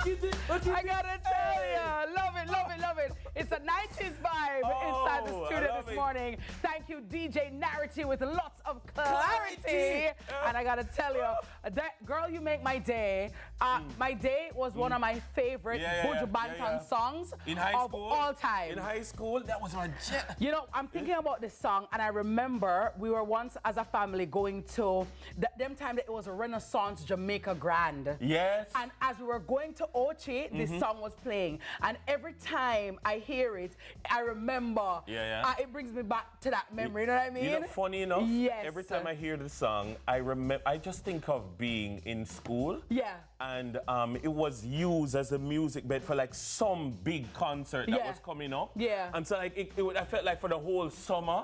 I gotta tell you, love it, love it, love it. It's a 90s vibe inside the studio this morning. Thank you, DJ Narity, with lots of clarity. And I gotta tell you, that girl, you make my day. My Day was one of my favorite Buju Banton songs of all time. In high school, that was my jet. You know, I'm thinking about this song, and I remember we were once as a family going to them time that it was a Renaissance Jamaica Grand. Yes. And as we were going to Ochi, this song was playing, and every time I hear it, I remember. It brings me back to that memory. You know what I mean? You know, funny enough, yes. Every time I hear the song, I just think of being in school. Yeah. And it was used as a music bed for like some big concert that was coming up. Yeah. And so like I felt like for the whole summer,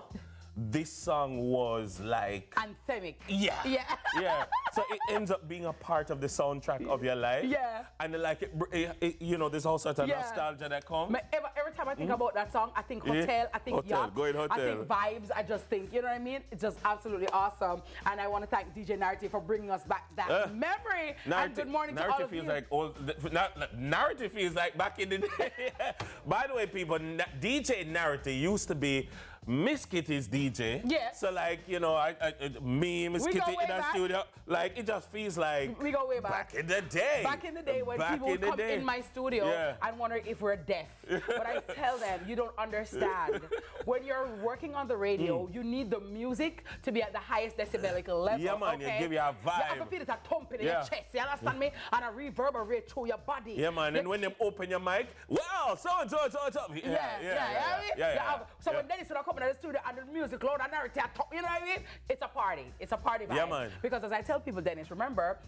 this song was like anthemic. Yeah. Yeah. Yeah. So it ends up being a part of the soundtrack of your life. Yeah. And like you know, there's all sorts of nostalgia that comes. Every time I think about that song, I think hotel, I think yacht, hotel. I think vibes, I just think, you know what I mean? It's just absolutely awesome. And I want to thank DJ Narity for bringing us back that memory. And good morning to all of you. Narity feels like back in the day. By the way, people, DJ Narity used to be Miss Kitty's DJ. Yeah. So like, you know, Miss Kitty in the studio, like it just feels like we go way back. Back in the day. Back in the day when people would come in my studio and wonder if we're deaf. But I tell them, you don't understand. When you're working on the radio, you need the music to be at the highest decibelical level. Yeah, man, you give you a vibe. You have to feel it a thumping in your chest, you understand me? And a reverberate through your body. Yeah, man, and when they open your mic, wow, so. So when Dennis would come in the studio and the music loud and everything, you know what I mean? It's a party. It's a party vibe. Yeah, man. Because as I tell people, Dennis, remember,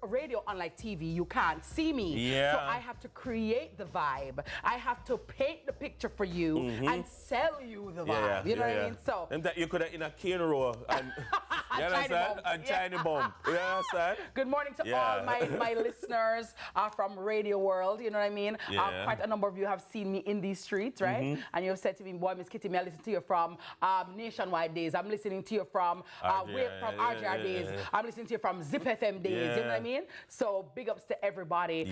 radio, unlike TV, you can't see me. Yeah. So I have to create the vibe. I have to paint the picture for you and sell you the vibe. You know what I mean? So and that you could have in a cane row and you understand? A tiny bomb. You understand? Good morning to all my listeners from Radio World. You know what I mean? Quite a number of you have seen me in these streets, right? And you've said to me, boy, Miss Kitty, may I listen to you from Nationwide days. I'm listening to you from RJR days. I'm listening to you from Zip FM days. You know what I mean? So big ups to everybody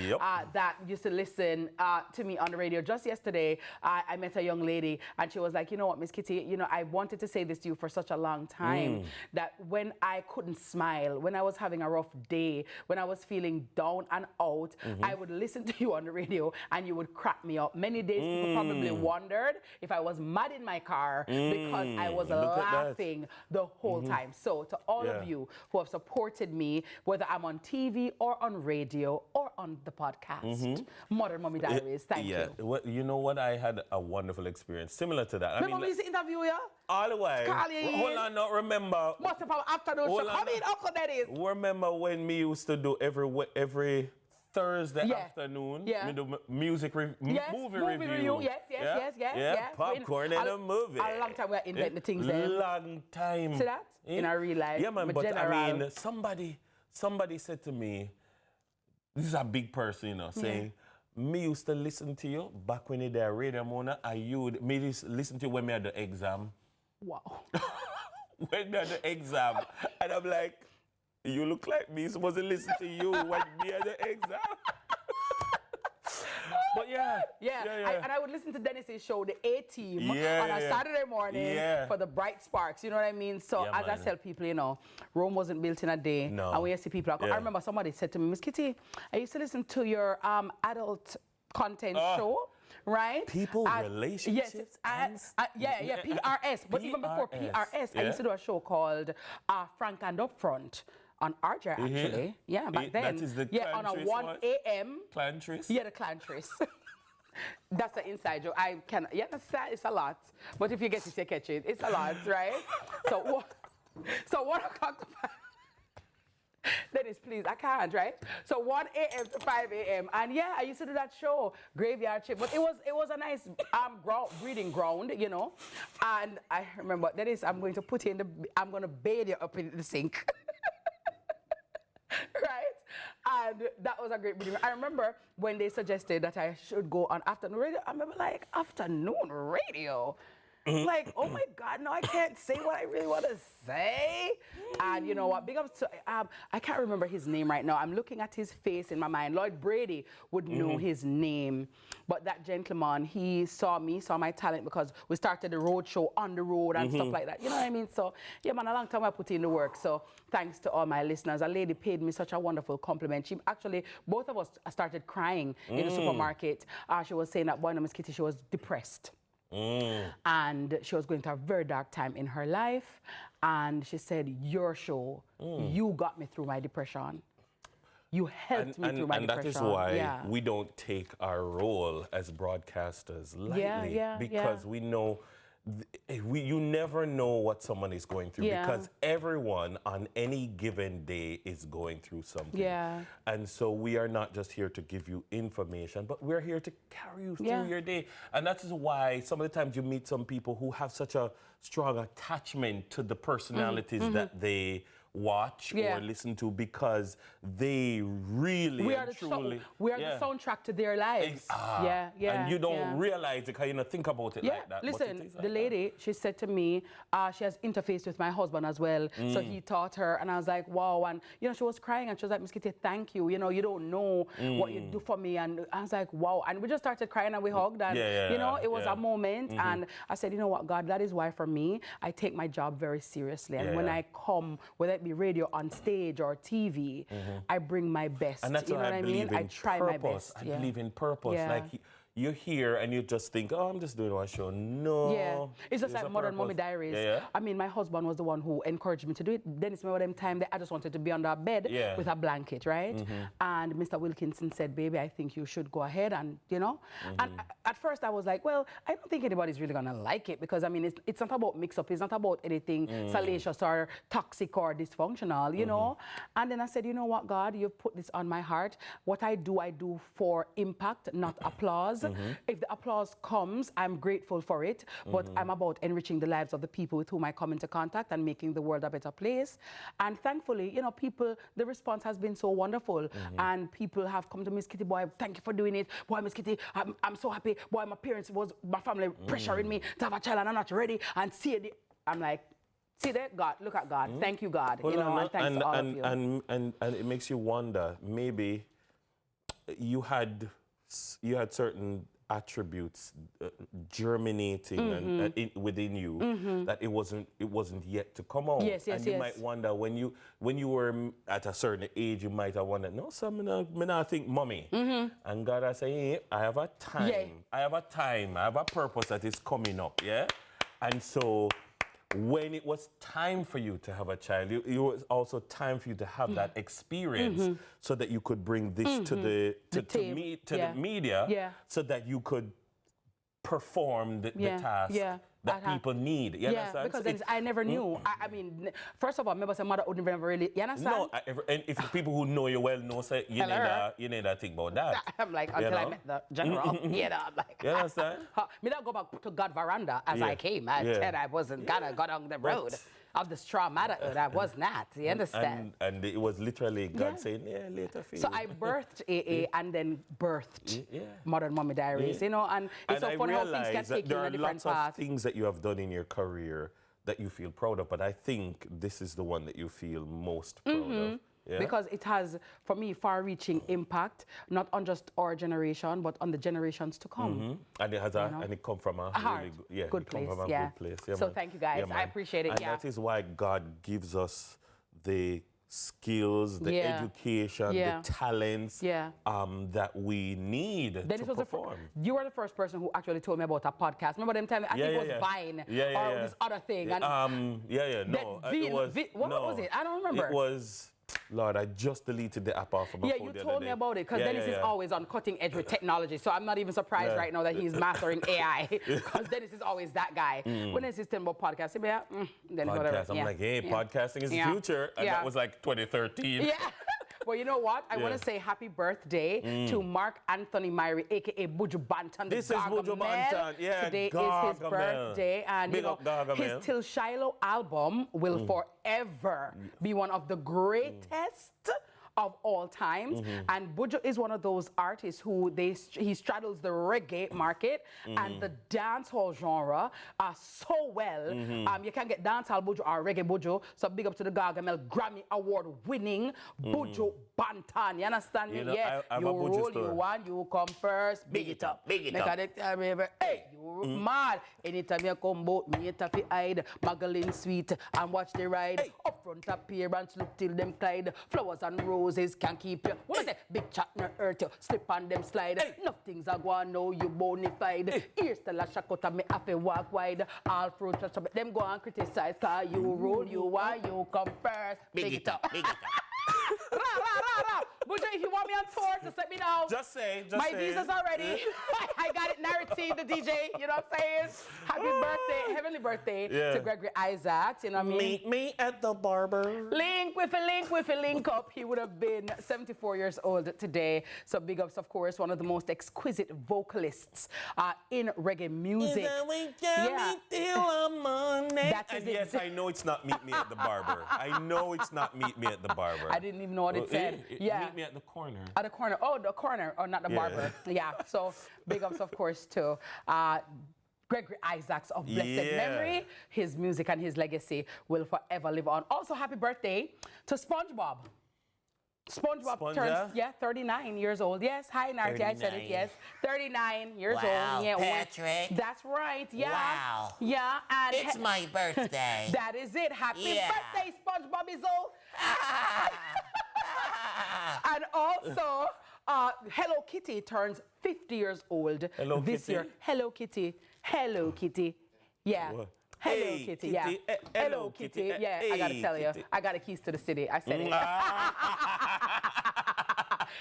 that used to listen to me on the radio. Just yesterday, I met a young lady and she was like, you know what, Miss Kitty, you know, I wanted to say this to you for such a long time that when I couldn't smile, when I was having a rough day, when I was feeling down and out, I would listen to you on the radio and you would crack me up. Many days people probably wondered if I was mad in my car because I was laughing the whole time. So to all of you who have supported me, whether I'm on TV or on radio or on the podcast, Modern Mommy Diaries, thank you. Well, you know what? I had a wonderful experience similar to that. Remember we used to interview you? All the way. Hold on, not remember. Must have afternoon show. Come in, Uncle Dennis. Remember when me used to do every Thursday afternoon, we do movie review. Yes. Popcorn and a movie. A long time we are inventing the things there. Long time. See that? In our real life. Yeah, man, but I mean, somebody said to me, this is a big person, you know, saying, me used to listen to you back when you did Radio Mona, and you would listen to you when we had the exam. Wow. When we had the exam. And I'm like, you look like me, supposed to listen to you when we had the exam. But and I would listen to Dennis's show, the A-Team, on a Saturday morning for the Bright Sparks, you know what I mean? So as I tell people, you know, Rome wasn't built in a day. No. And when you see people, I remember somebody said to me, Miss Kitty, I used to listen to your adult content show. Right? People, relationships. PRS. But even before PRS, I used to do a show called Frank and Upfront on RJ, actually. Yeah, back then. That is the on a 1 a.m. Clantrice? Yeah, the Clantrice. That's an inside joke. I can, it's a lot. But if you get it, you catch it. It's a lot, right? So 1 o'clock to 5. Dennis, please, I can't, right? So 1 a.m. to 5 a.m. And I used to do that show, Graveyard Shift. But it was a nice breeding ground, you know. And I remember, Dennis, I'm going to bathe you up in the sink. Right? And that was a great breeding. I remember when they suggested that I should go on afternoon radio. I remember like, afternoon radio? Like, oh my God, no, I can't say what I really want to say. And you know what, big ups to, I can't remember his name right now. I'm looking at his face in my mind. Lloyd Brady would know his name. But that gentleman, he saw me, saw my talent, because we started the road show on the road and stuff like that. You know what I mean? So, yeah, man, a long time I put in the work. So thanks to all my listeners. A lady paid me such a wonderful compliment. She actually, both of us started crying in the supermarket. She was saying that, boy, Miss Kitty, she was depressed. And she was going through a very dark time in her life. And she said, your show, you got me through my depression. You helped me through my depression. And that is why we don't take our role as broadcasters lightly. Because we know, you never know what someone is going through. Because everyone on any given day is going through something. And so we are not just here to give you information, but we're here to carry you through your day. And that is why some of the times you meet some people who have such a strong attachment to the personalities that they watch or listen to, because they really we are the soundtrack to their lives. And you don't realize it because you don't think about it like that. Listen, like the lady, she said to me, she has interfaced with my husband as well. So he taught her, and I was like, wow. And you know, she was crying, and she was like, Miss Kitty, thank you. You know, you don't know what you do for me. And I was like, wow. And we just started crying, and we hugged, and you know, it was a moment. And I said, you know what, God, that is why for me, I take my job very seriously. And when I come, whether it be radio, on stage or TV, I bring my best. And that's you know what I mean? I try my best. I believe in purpose. Like you're here and you just think, oh, I'm just doing one show. No. It's just like Modern Mommy Diaries. I mean, my husband was the one who encouraged me to do it. Dennis, remember them time that I just wanted to be under a bed with a blanket, right? And Mr. Wilkinson said, baby, I think you should go ahead, and, you know. And at first I was like, well, I don't think anybody's really gonna like it, because I mean, it's not about mix-up. It's not about anything salacious or toxic or dysfunctional, you know. And then I said, you know what, God, you've put this on my heart. What I do for impact, not applause. If the applause comes, I'm grateful for it, but I'm about enriching the lives of the people with whom I come into contact and making the world a better place. And thankfully, you know, the response has been so wonderful. And people have come to Miss Kitty, boy, thank you for doing it. Boy, Miss Kitty, I'm so happy. Boy, my family pressuring me to have a child and I'm not ready. And see it. I'm like, see there, God, look at God. Thank you, God. Well, you know, and thanks to all of you. And it makes you wonder, maybe you had certain attributes germinating within you that it wasn't yet to come out. And you might wonder, when you were at a certain age, you might have wondered, no, so me not think mommy. And God has said, hey, I have a time, I have a purpose that is coming up, And so when it was time for you to have a child, it was also time for you to have that experience so that you could bring this to the media so that you could perform the task that people need. You understand? Because I never knew. I mean, first of all, maybe some motherhood never really, you understand? No, and if the people who know you well know, say, you need to think about that. I'm like, until I met the general, you know, I'm like, you understand? Me not go back to God veranda as I came. I said I wasn't gonna go down the road of the straw motherhood. I was not, you understand? And it was literally God saying, later for you. So I birthed AA and then birthed Modern Mommy Diaries, you know, and it's so funny how things can take you in a different path. There are lots of things that you have done in your career that you feel proud of, but I think this is the one that you feel most proud of. Because it has, for me, far-reaching impact, not on just our generation, but on the generations to come. And it has and it comes from a really good place. Good place. So thank you, guys. I appreciate it. And that is why God gives us the skills, the education, the talents that we need to perform. You were the first person who actually told me about a podcast. Remember them time? I think it was Vine or this other thing. And no. What was it? I don't remember. It was... Lord, I just deleted the app off of my phone. You told me about it, because Dennis is always on cutting edge with technology, so I'm not even surprised right now that he's mastering AI, because Dennis is always that guy. When Dennis is telling about podcasting, podcast, I'm like, hey, podcasting is the future, and that was like 2013. Well, you know what? I want to say happy birthday to Mark Anthony Myrie, a.k.a. Buju Banton. This is Buju Banton. Today is his birthday. And you know, his Till Shiloh album will forever be one of the greatest of all times. And Buju is one of those artists who he straddles the reggae market and the dancehall genre so well. You can get dancehall Buju or reggae Buju. So big up to the Gargamel Grammy Award winning Buju Banton. You understand me? You know, Yeah. I have You a Buju roll, story. you want, you come first. Big it up. Big it Make up. Hey, you mad. Anytime you come boat, me it fi hide. Magdalene sweet and watch the ride. Hey. Up front appearance, look till them Clyde. Flowers and roses can keep you. What is it? Big chat no hurt you. Slip on them slide. Hey. Nothing's a go on now, you bonified. Hey. Ears still a shakota, me have to walk wide. All fruits, them go and criticize. Cause you rule, you want, you come first. Big it up. Big it up. Rah, rah, rah, rah. Buju, if you want me on tour, just let me know. Just say. My visa's are ready. I got it narrative, the DJ. You know what I'm saying? Happy birthday, heavenly birthday to Gregory Isaacs. You know what I mean? Meet me at the barber. Link with a link up. He would have been 74 years old today. So big ups, of course, one of the most exquisite vocalists in reggae music. That's And yes, I know it's not meet me at the barber. I know it's not meet me at the barber. I didn't even know what it said. Meet me at the corner. At the corner. Oh, the corner. Oh, not the barber. Yeah. So big ups, of course, to Gregory Isaacs of blessed memory. His music and his legacy will forever live on. Also, happy birthday to SpongeBob. SpongeBob turns 39 years old. Yes, hi Narty, I said it. Yes, 39 years old. Yeah, Patrick. That's right. Yeah. Wow. Yeah, and It's my birthday. that is it. Happy birthday, SpongeBob Izzo. And also, Hello Kitty turns 50 years old this year. Hello Kitty. Hello Kitty. Yeah. What? Hello Hey, Kitty. Yeah. Kitty. Hello Kitty. Yeah, I gotta Hey, tell you. Kitty. I got the keys to the city. I said it.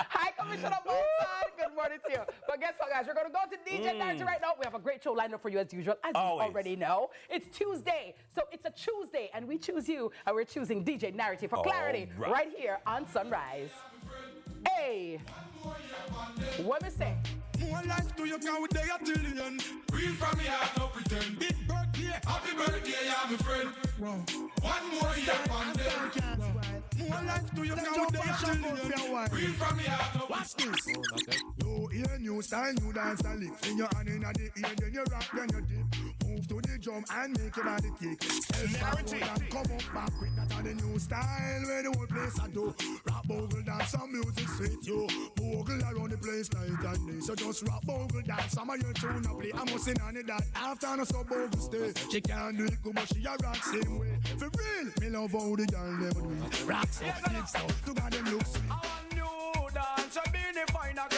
Hi, Commissioner Boston. Good morning to you. But guess what, guys? We're going to go to DJ Narrative right now. We have a great show lined up for you as usual, as you already know. It's Tuesday, so it's a Tuesday, and we choose you, and we're choosing DJ Narrative for clarity right here on Sunrise. Hey, what me say? More life to you can we day a trillion. Real from me, I no pretend. Big birthday, happy birthday, yeah, my friend. Wow. One more year from them. More life to you can we day a trillion. Real from me, I no watch this. New ear, new style, new dance and lick. Fling your hand in the ear, then you rock, then you dip. Move to the drum and make your body kick. Step forward and come up back quick. That's the new style where the whole place I do. Rap, bogle, dance, some music sweet you. Bogle around the place night and day. So just rap, bogle, dance, some of your tune I play. I'm sing on it that after no so bogle stay. She can't do it, come on, she a rock same way. For real, me love how the girl never do it. Rock so, flip so, look at them look sweet. I want new dance, I mean if I not